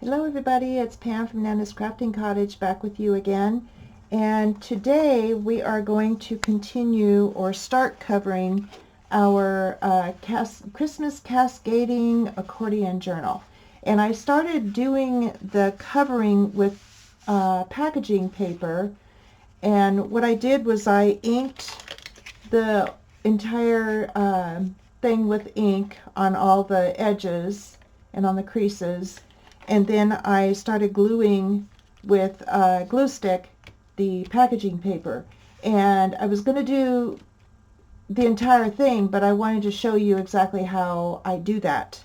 Hello everybody, it's Pam from Nana's Crafting Cottage back with you again, and today we are going to continue or start covering our Christmas Cascading accordion journal. And I started doing the covering with packaging paper, and what I did was I inked the entire thing with ink on all the edges and on the creases. And then I started gluing with glue stick the packaging paper. And I was going to do the entire thing, but I wanted to show you exactly how I do that.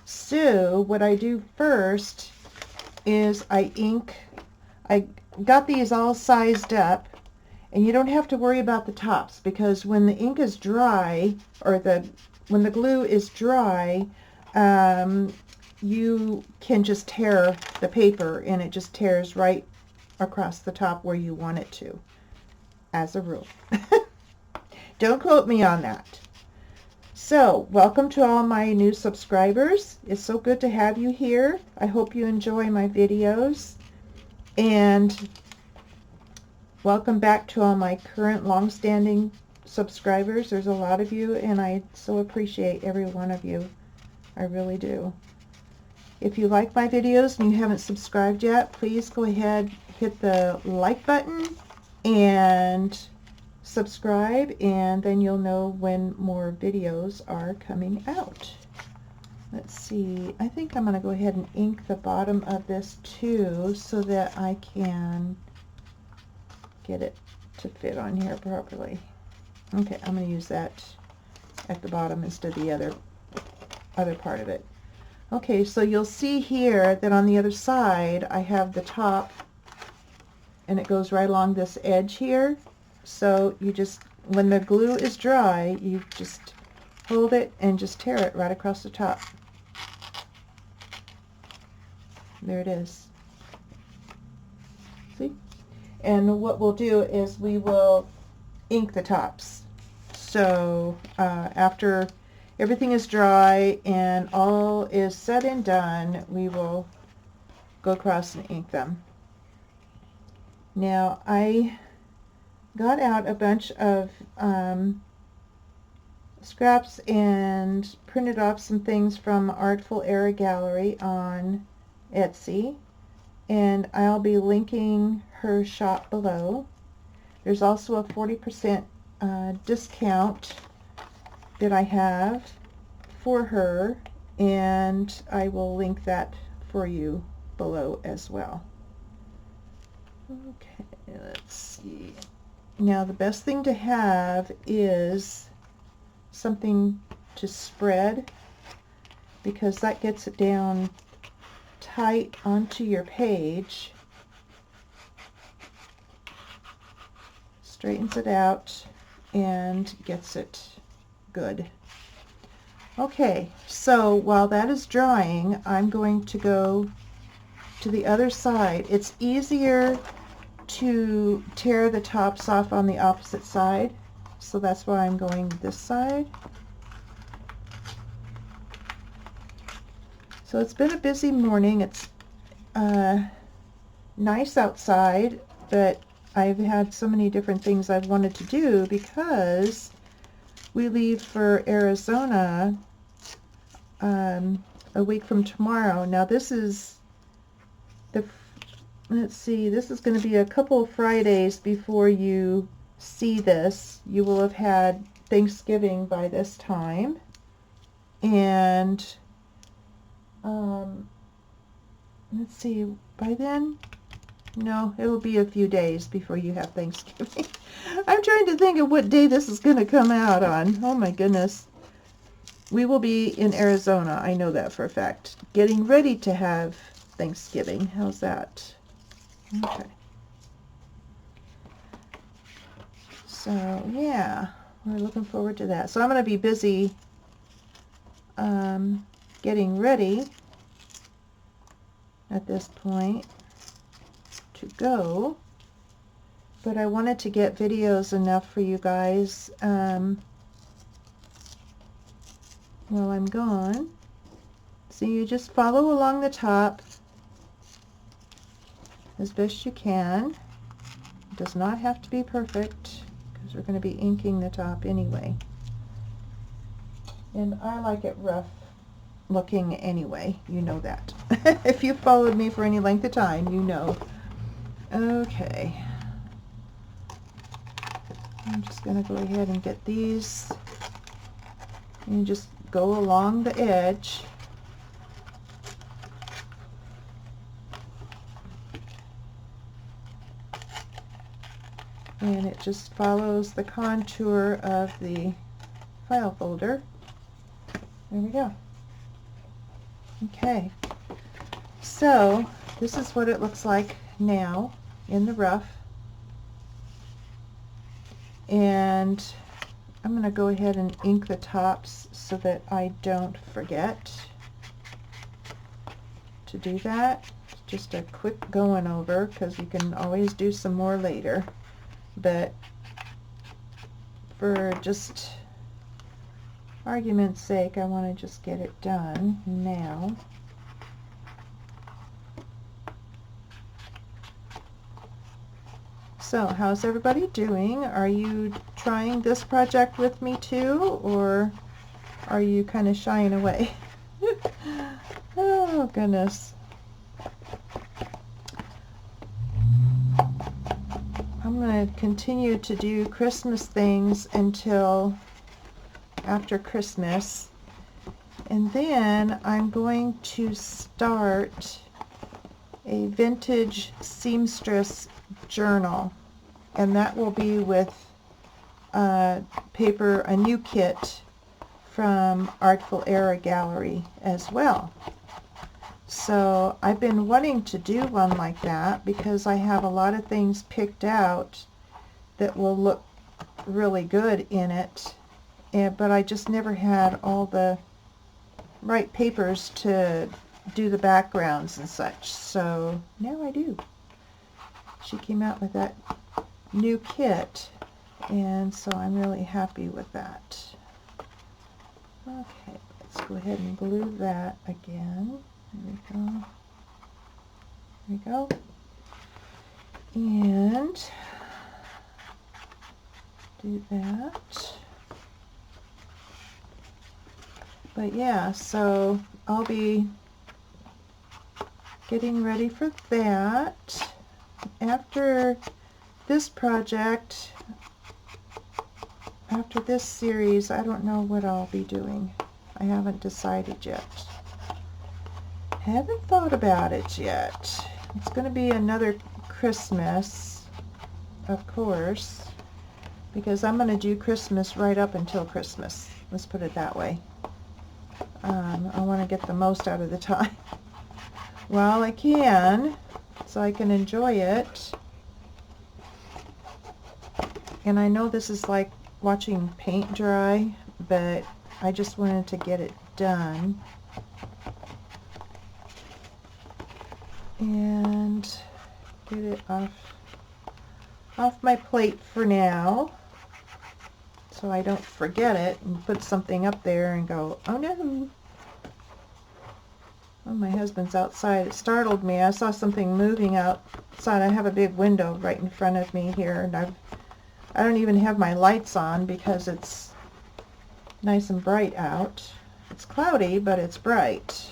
So what I do first is I got these all sized up, and you don't have to worry about the tops, because when the ink is dry, or when the glue is dry, you can just tear the paper and it just tears right across the top where you want it to, as a rule. Don't quote me on that. So, welcome to all my new subscribers. It's so good to have you here. I hope you enjoy my videos. And welcome back to all my current long-standing subscribers. There's a lot of you, and I so appreciate every one of you. I really do. If you like my videos and you haven't subscribed yet, please go ahead, hit the like button and subscribe, and then you'll know when more videos are coming out. Let's see, I think I'm going to go ahead and ink the bottom of this too, so that I can get it to fit on here properly. Okay, I'm going to use that at the bottom instead of the other part of it. Okay, so you'll see here that on the other side I have the top, and it goes right along this edge here. So you just, when the glue is dry, you just hold it and just tear it right across the top. There it is. See? And what we'll do is we will ink the tops. So after everything is dry and all is said and done, we will go across and ink them. Now, I got out a bunch of scraps and printed off some things from Artful Era Gallery on Etsy, and I'll be linking her shop below. There's also a 40% discount that I have for her, and I will link that for you below as well. Okay, let's see. Now the best thing to have is something to spread, because that gets it down tight onto your page, straightens it out, and gets it good. Okay, so while that is drying, I'm going to go to the other side. It's easier to tear the tops off on the opposite side, so that's why I'm going this side. So it's been a busy morning. It's nice outside, but I've had so many different things I've wanted to do, because we leave for Arizona a week from tomorrow. Now this is let's see, this is going to be a couple of Fridays before you see this. You will have had Thanksgiving by this time, and let's see, by then, no, it will be a few days before you have Thanksgiving. I'm trying to think of what day this is going to come out on. Oh my goodness. We will be in Arizona, I know that for a fact, getting ready to have Thanksgiving. How's that? Okay. So yeah, we're looking forward to that. So I'm going to be busy getting ready at this point to go, but I wanted to get videos enough for you guys while I'm gone. So you just follow along the top as best you can. It does not have to be perfect because we're going to be inking the top anyway. And I like it rough looking anyway, you know that. If you followed me for any length of time, you know. Okay. I'm just going to go ahead and get these and just go along the edge. And it just follows the contour of the file folder. There we go. Okay, so this is what it looks like now in the rough. And I'm going to go ahead and ink the tops so that I don't forget to do that. Just a quick going over, because you can always do some more later. But for just argument's sake, I want to just get it done now. So, how's everybody doing? Are you trying this project with me too, or are you kind of shying away? Oh, goodness. I'm going to continue to do Christmas things until after Christmas, and then I'm going to start a vintage seamstress journal, and that will be with paper, a new kit from Artful Era Gallery as well. So I've been wanting to do one like that because I have a lot of things picked out that will look really good in it. But I just never had all the right papers to do the backgrounds and such. So now I do. She came out with that new kit, and so I'm really happy with that. Okay, let's go ahead and glue that again. There we go. There we go. And do that. But yeah, so I'll be getting ready for that. After this project, after this series, I don't know what I'll be doing. I haven't decided yet. Haven't thought about it yet. It's going to be another Christmas, of course, because I'm going to do Christmas right up until Christmas. Let's put it that way. I want to get the most out of the time while I can, so I can enjoy it. And I know this is like watching paint dry, but I just wanted to get it done. And get it off my plate for now, so I don't forget it and put something up there and go, oh no. Oh, my husband's outside. It startled me. I saw something moving outside. I have a big window right in front of me here, and I don't even have my lights on because it's nice and bright out. It's cloudy, but it's bright.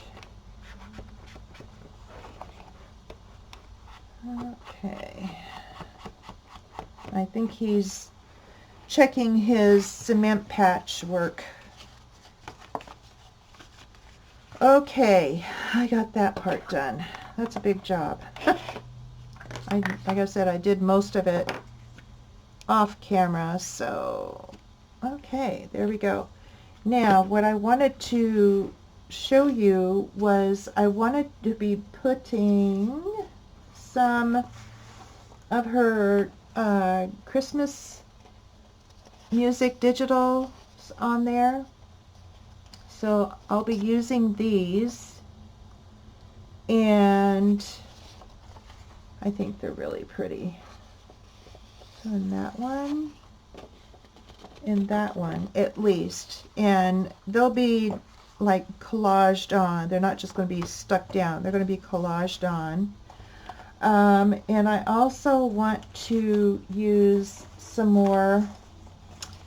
Okay. I think he's checking his cement patch work. Okay, I got that part done. That's a big job. Like I said, I did most of it off camera, so okay, there we go. Now, what I wanted to show you was I wanted to be putting some of her Christmas music digitals on there. So I'll be using these, and I think they're really pretty. So in that one, at least, and they'll be like collaged on. They're not just going to be stuck down. They're going to be collaged on. And I also want to use some more,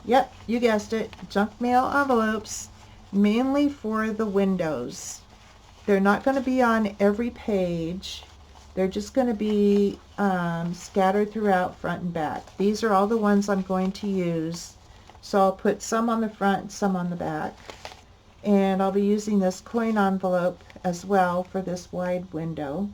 yep, you guessed it, junk mail envelopes, mainly for the windows. They're not going to be on every page. They're just going to be scattered throughout front and back. These are all the ones I'm going to use. So I'll put some on the front, some on the back. And I'll be using this coin envelope as well for this wide window.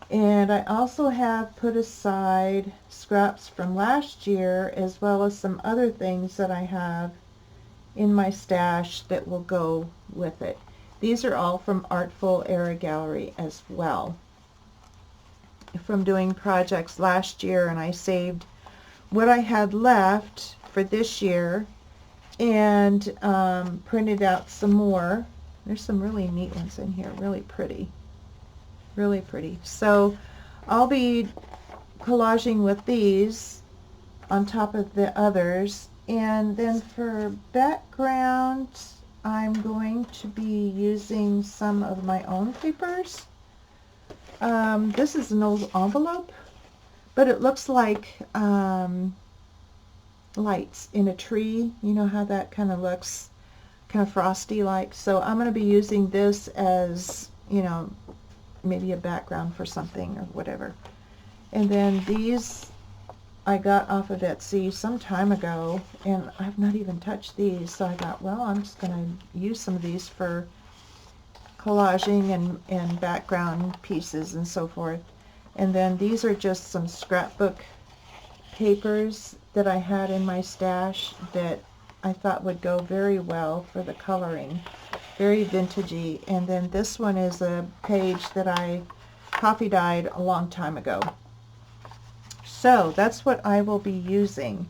And I also have put aside scraps from last year, as well as some other things that I have in my stash that will go with it. These are all from ARTFUL Era Gallery as well, from doing projects last year, and I saved what I had left for this year and printed out some more. There's some really neat ones in here, really pretty. Really pretty. So I'll be collaging with these on top of the others. And then for background, I'm going to be using some of my own papers. This is an old envelope, but it looks like lights in a tree. You know how that kind of looks, kind of frosty like. So I'm going to be using this as, you know, maybe a background for something or whatever. And then these I got off of Etsy some time ago, and I've not even touched these, so I thought, well, I'm just going to use some of these for collaging and background pieces and so forth. And then these are just some scrapbook papers that I had in my stash that I thought would go very well for the coloring. Very vintagey. And then this one is a page that I coffee dyed a long time ago. So that's what I will be using.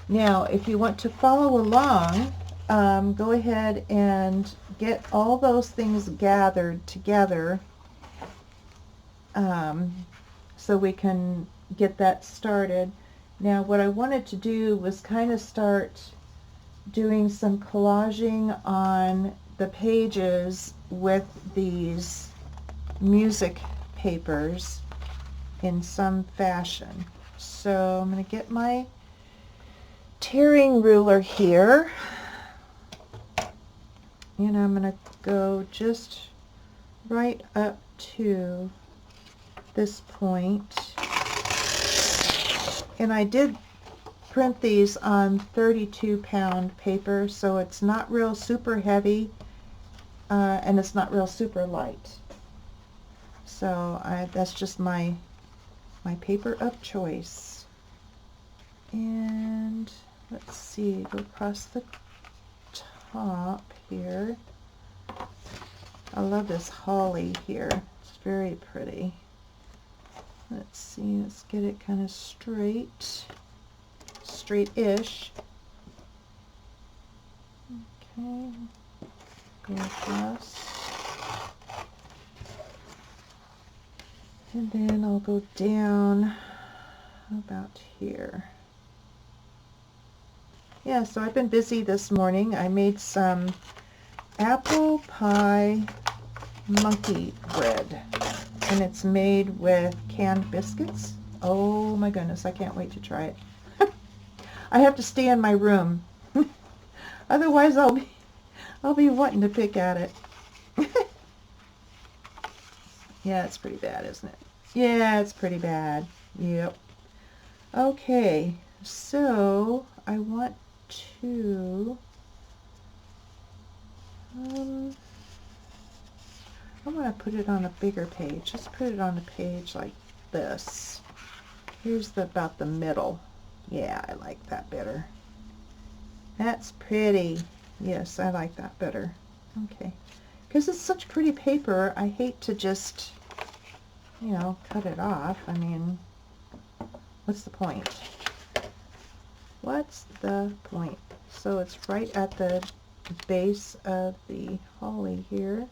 Now, if you want to follow along, go ahead and get all those things gathered together so we can get that started. Now, what I wanted to do was kind of start doing some collaging on the pages with these music papers in some fashion. So I'm going to get my tearing ruler here, and I'm going to go just right up to this point. And I did print these on 32-pound paper, so it's not real super heavy and it's not real super light. So that's just my paper of choice. And let's see, go across the top here. I love this holly here. It's very pretty. Let's see, let's get it kind of straight-ish. Okay, go across. And then I'll go down about here. Yeah, so I've been busy this morning. I made some apple pie monkey bread, and it's made with canned biscuits. Oh my goodness, I can't wait to try it. I have to stay in my room. Otherwise I'll be wanting to pick at it. Yeah, it's pretty bad, isn't it? Yeah, it's pretty bad. Yep. Okay, so I want to I want to put it on a bigger page. Let's put it on a page like this. Here's about the middle. Yeah, I like that better. That's pretty. Yes, I like that better. Okay. Because it's such pretty paper, I hate to just, you know, cut it off. I mean, what's the point? What's the point? So it's right at the base of the holly here.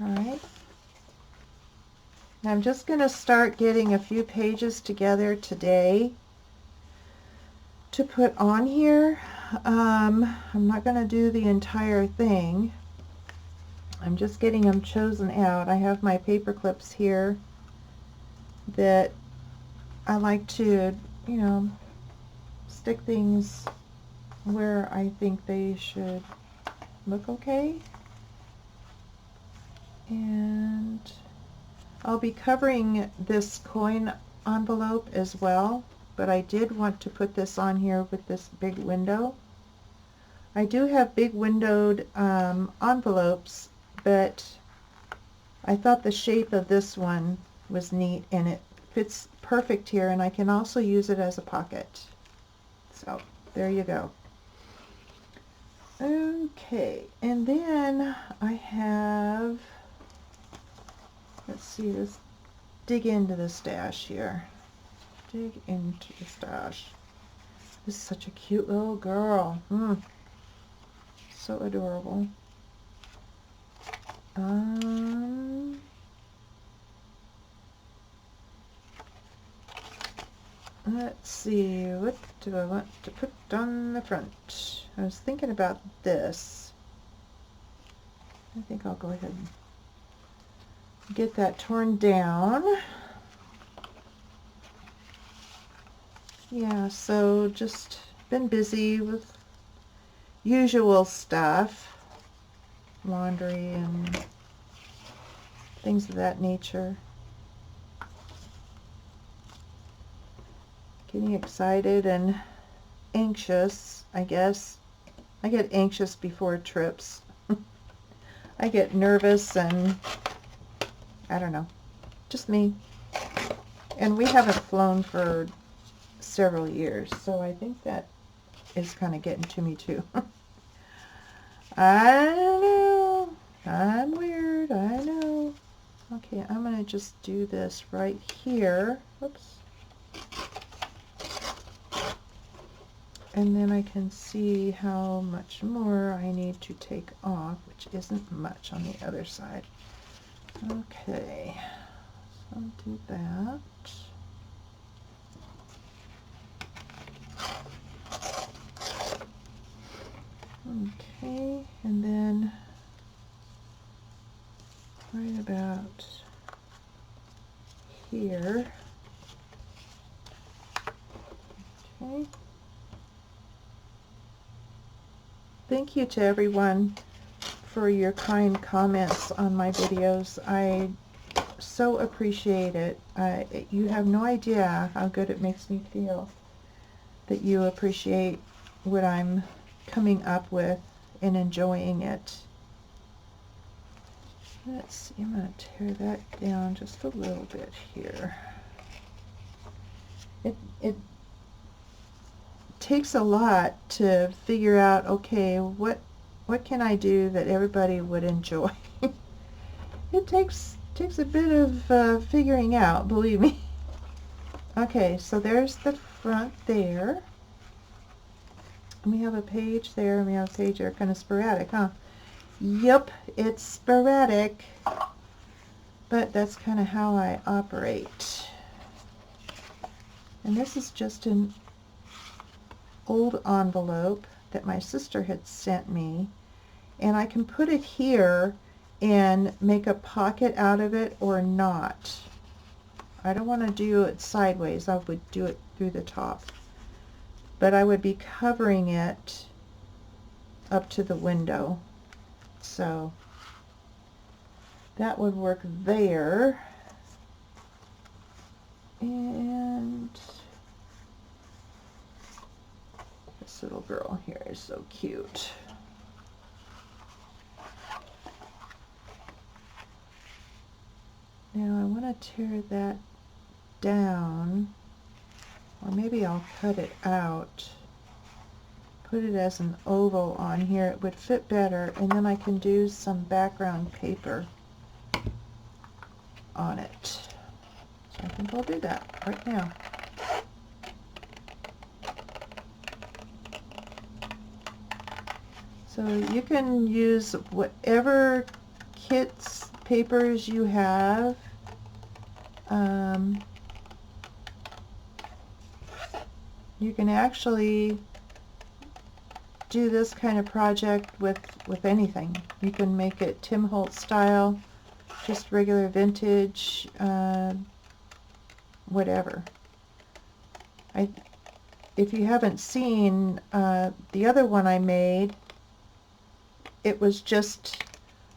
Alright. I'm just going to start getting a few pages together today to put on here. I'm not going to do the entire thing. I'm just getting them chosen out. I have my paper clips here that I like to, you know, stick things where I think they should look okay. And I'll be covering this coin envelope as well, but I did want to put this on here with this big window. I do have big windowed envelopes, but I thought the shape of this one was neat and it fits perfect here, and I can also use it as a pocket. So there you go. Okay, and then I have, let's see, let's dig into the stash here. Dig into the stash. This is such a cute little girl. So adorable. Let's see, what do I want to put on the front? I was thinking about this. I think I'll go ahead and get that torn down. Yeah, so just been busy with usual stuff, laundry and things of that nature. Getting excited and anxious, I guess. I get anxious before trips. I get nervous and I don't know, just me. And we haven't flown for several years, so I think that is kind of getting to me too. I don't know. I'm weird, I know. Okay, I'm going to just do this right here. Oops. And then I can see how much more I need to take off, which isn't much on the other side. Okay, so I'll do that. Okay, and then right about here. Okay. Thank you to everyone for your kind comments on my videos. I so appreciate it. You have no idea how good it makes me feel that you appreciate what I'm coming up with and enjoying it. Let's see, I'm going to tear that down just a little bit here. It takes a lot to figure out, okay, what can I do that everybody would enjoy? It takes a bit of figuring out, believe me. Okay, so there's the front there. And we have a page there, and we have a page there. Kind of sporadic, huh? Yep, it's sporadic, but that's kind of how I operate. And this is just an old envelope that my sister had sent me, and I can put it here and make a pocket out of it or not. I don't want to do it sideways. I would do it through the top, but I would be covering it up to the window, so that would work there. And this little girl here is so cute. Now I want to tear that down, or maybe I'll cut it out, put it as an oval on here. It would fit better, and then I can do some background paper on it. So I think I'll do that right now. So you can use whatever kits, papers you have. You can actually do this kind of project with anything. You can make it Tim Holtz style, just regular vintage, whatever. If you haven't seen the other one I made, it was just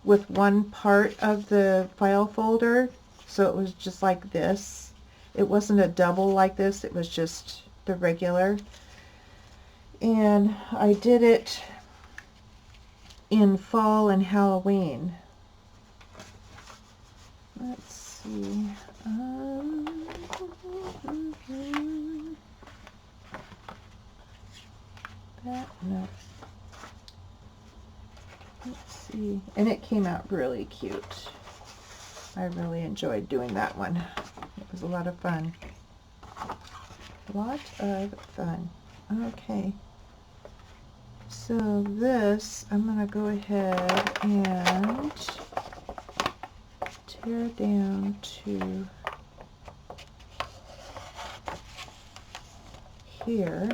with one part of the file folder, so it was just like this. It wasn't a double like this, it was just the regular. And I did it in fall and Halloween. Let's see. No. Let's see. And it came out really cute. I really enjoyed doing that one. It was a lot of fun. A lot of fun. Okay. So this, I'm going to go ahead and tear down to here.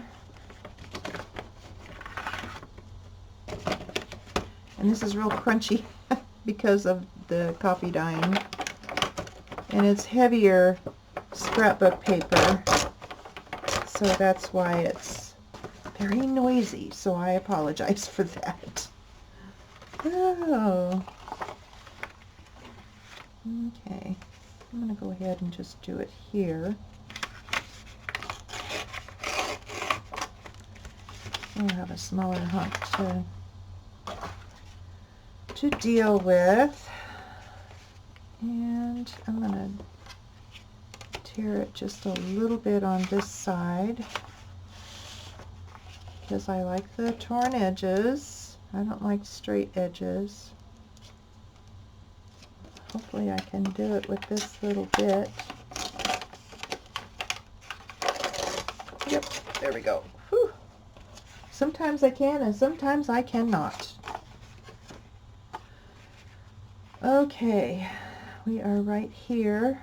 And this is real crunchy because of the copy dyeing. And it's heavier scrapbook paper, so that's why it's very noisy, so I apologize for that. Oh. Okay. I'm going to go ahead and just do it here. I'll have a smaller hunk to deal with. And I'm going to tear it just a little bit on this side because I like the torn edges. I don't like straight edges. Hopefully I can do it with this little bit. Yep, there we go. Whew. Sometimes I can and sometimes I cannot. Okay, we are right here,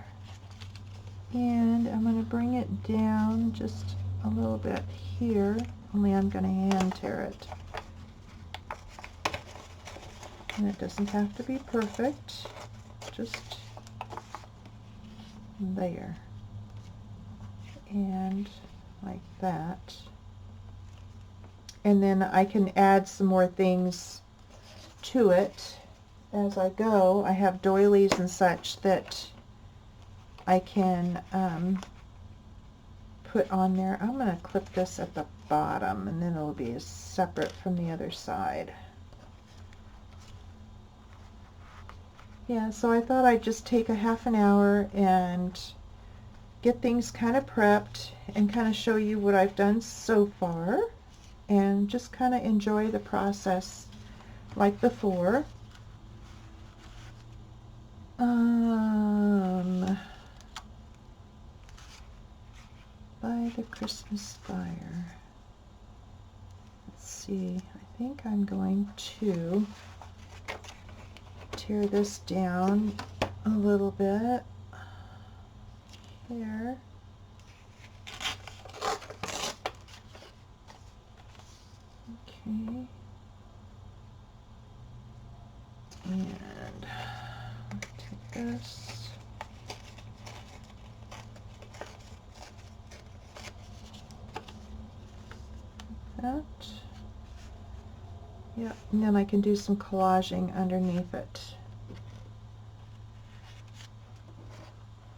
and I'm going to bring it down just a little bit here, only I'm going to hand tear it. And it doesn't have to be perfect, just there, and like that. And then I can add some more things to it as I go. I have doilies and such that I can put on there. I'm going to clip this at the bottom, and then it'll be separate from the other side. Yeah, so I thought I'd just take a half an hour and get things kind of prepped and kind of show you what I've done so far, and just kind of enjoy the process like before. By the Christmas fire. Let's see, I think I'm going to tear this down a little bit here. Okay. And take this. That. Yep, and then I can do some collaging underneath it.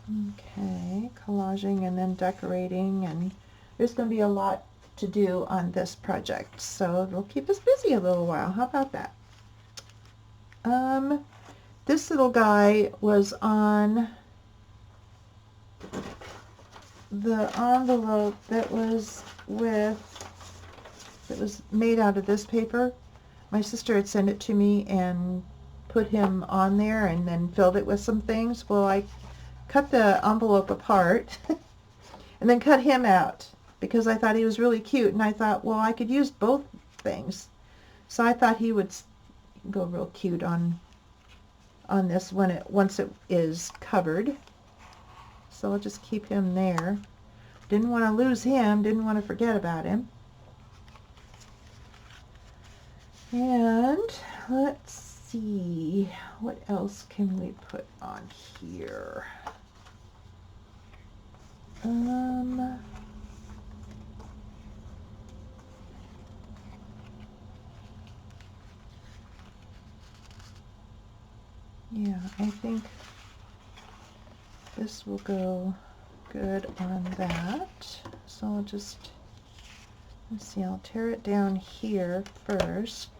Okay, collaging and then decorating, and there's going to be a lot to do on this project, so it'll keep us busy a little while. How about that? This little guy was on the envelope that was made out of this paper. My sister had sent it to me and put him on there and then filled it with some things. Well, I cut the envelope apart and then cut him out because I thought he was really cute, and I thought, well, I could use both things. So I thought he would go real cute on this once it is covered. So I'll just keep him there. Didn't want to lose him, didn't want to forget about him. And let's see, what else can we put on here? Yeah, I think this will go good on that. So I'll just, let's see, I'll tear it down here first.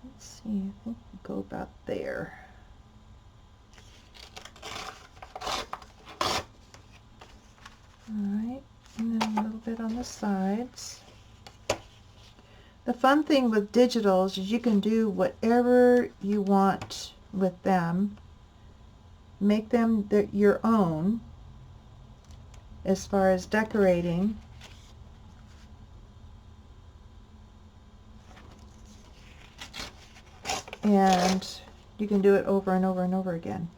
Let's see, I think we'll go about there. Alright, and then a little bit on the sides. The fun thing with digitals is you can do whatever you want with them. Make them your own as far as decorating. And you can do it over and over and over again.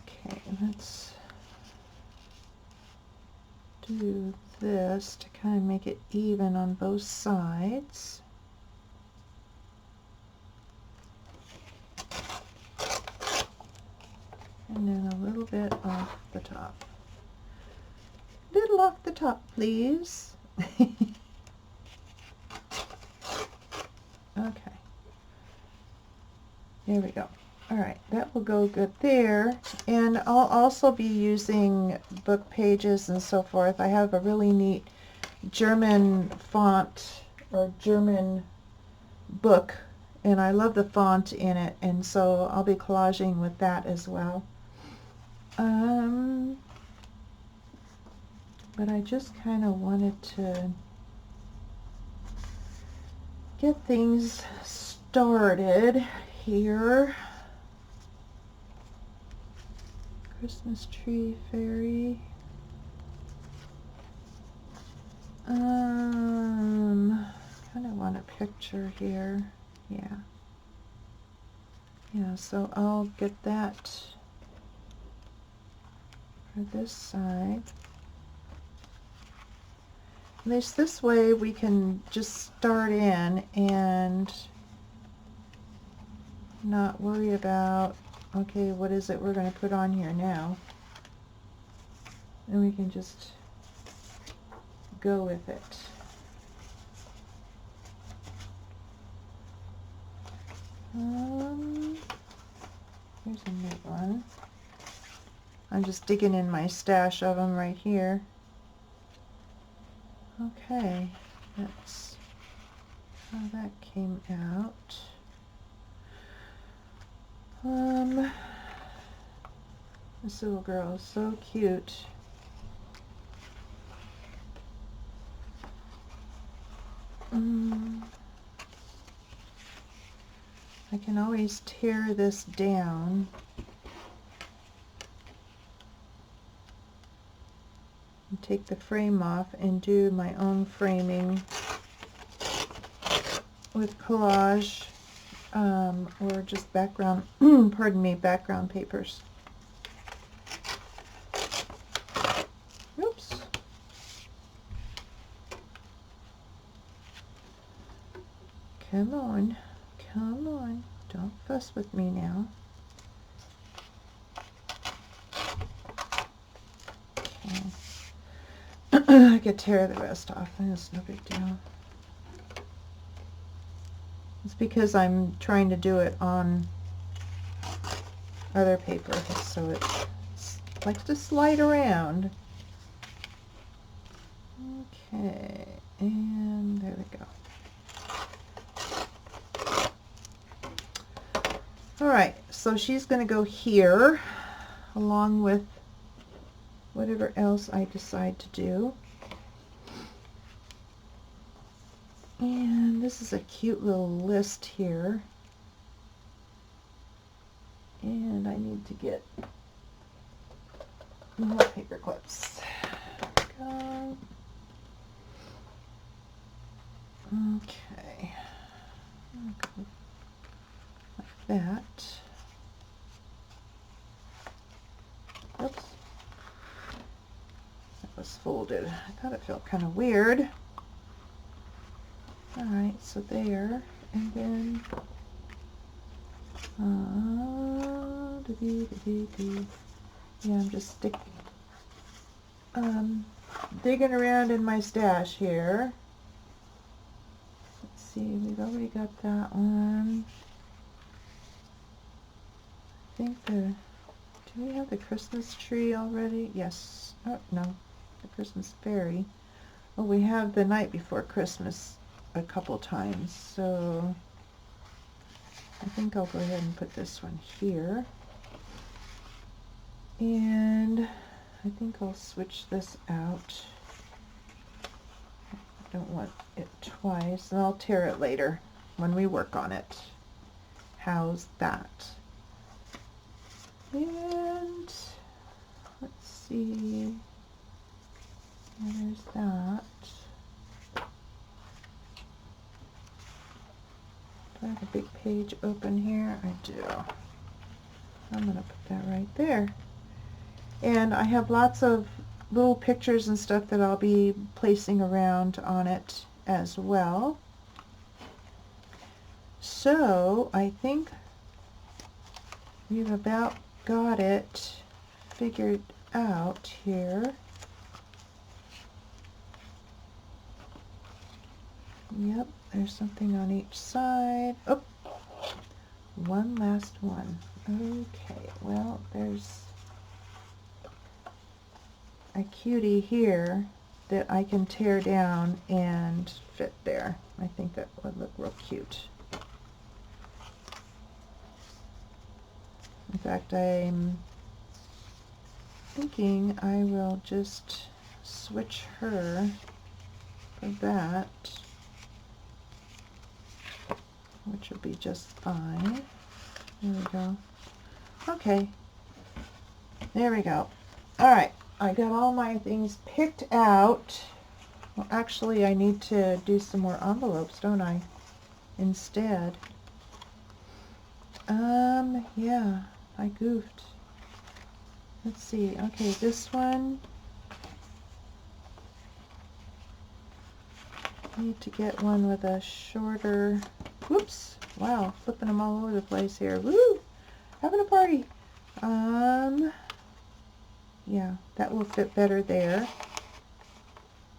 Okay, let's do this to kind of make it even on both sides. And then a little bit off the top. Little off the top, please. Okay. There we go. All right, that will go good there. And I'll also be using book pages and so forth. I have a really neat German font or German book, and I love the font in it, and so I'll be collaging with that as well. But I just kind of wanted to get things started here. Christmas tree fairy. Kind of want a picture here. Yeah. Yeah, so I'll get that for this side. At least this way we can just start in and not worry about, okay, what is it we're going to put on here now? And we can just go with it. Here's a neat one. I'm just digging in my stash of them right here. Okay, that's how that came out. This little girl is so cute. I can always tear this down and take the frame off and do my own framing with collage or just background, pardon me, background papers. Oops. Come on, come on, don't fuss with me now. Okay. I could tear the rest off, and it's no big deal. It's because I'm trying to do it on other paper, so it likes to slide around. Okay, and there we go. Alright, so she's going to go here along with whatever else I decide to do. And this is a cute little list here. And I need to get more paper clips. Go. Okay. Go like that. Oops. That was folded. I thought it felt kind of weird. Alright, so there, and then yeah, I'm just digging around in my stash here. Let's see, we've already got that one. I think do we have the Christmas tree already? Yes. Oh, no, the Christmas fairy. Oh, we have the night before Christmas a couple times, so I think I'll go ahead and put this one here. And I think I'll switch this out. I don't want it twice, and I'll tear it later when we work on it. How's that? And let's see. Yeah, there's that. Do I have a big page open here? I do. I'm going to put that right there. And I have lots of little pictures and stuff that I'll be placing around on it as well. So I think we've about got it figured out here. Yep, there's something on each side. Oh, one last one. Okay, well, there's a cutie here that I can tear down and fit there. I think that would look real cute. In fact, I'm thinking I will just switch her for that, which will be just fine. There we go. Okay, there we go. All right, I got all my things picked out. Well, actually, I need to do some more envelopes, don't I, instead? Yeah, I goofed. Let's see. Okay, this one, I need to get one with a shorter, whoops, wow, flipping them all over the place here. Woo! Having a party. Yeah, that will fit better there.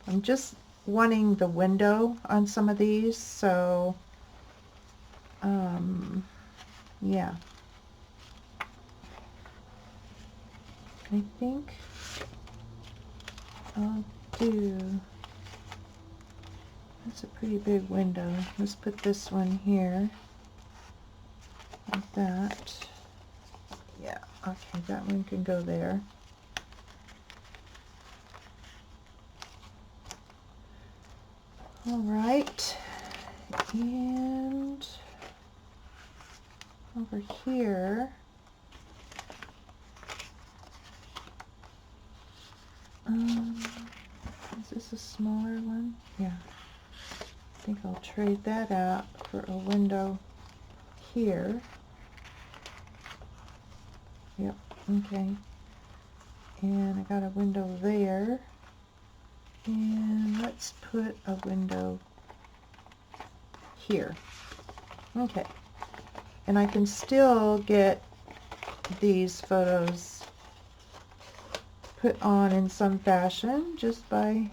I'm just wanting the window on some of these, so yeah. I think I'll do, that's a pretty big window. Let's put this one here, like that. Yeah, okay, that one can go there. All right, and over here, is this a smaller one? Yeah, I think I'll trade that out for a window here. Yep, okay, and I got a window there. And let's put a window here. Okay. And I can still get these photos put on in some fashion just by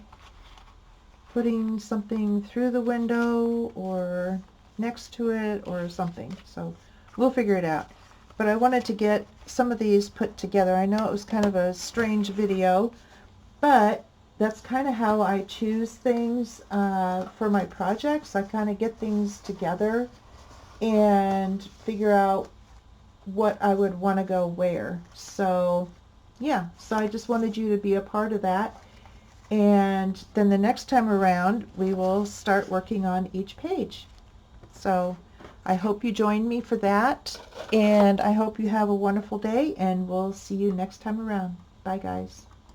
putting something through the window or next to it or something. So we'll figure it out. But I wanted to get some of these put together. I know it was kind of a strange video, but that's kind of how I choose things for my projects. I kind of get things together and figure out what I would want to go where. So yeah, so I just wanted you to be a part of that. And then the next time around, we will start working on each page. So I hope you join me for that, and I hope you have a wonderful day, and we'll see you next time around. Bye, guys.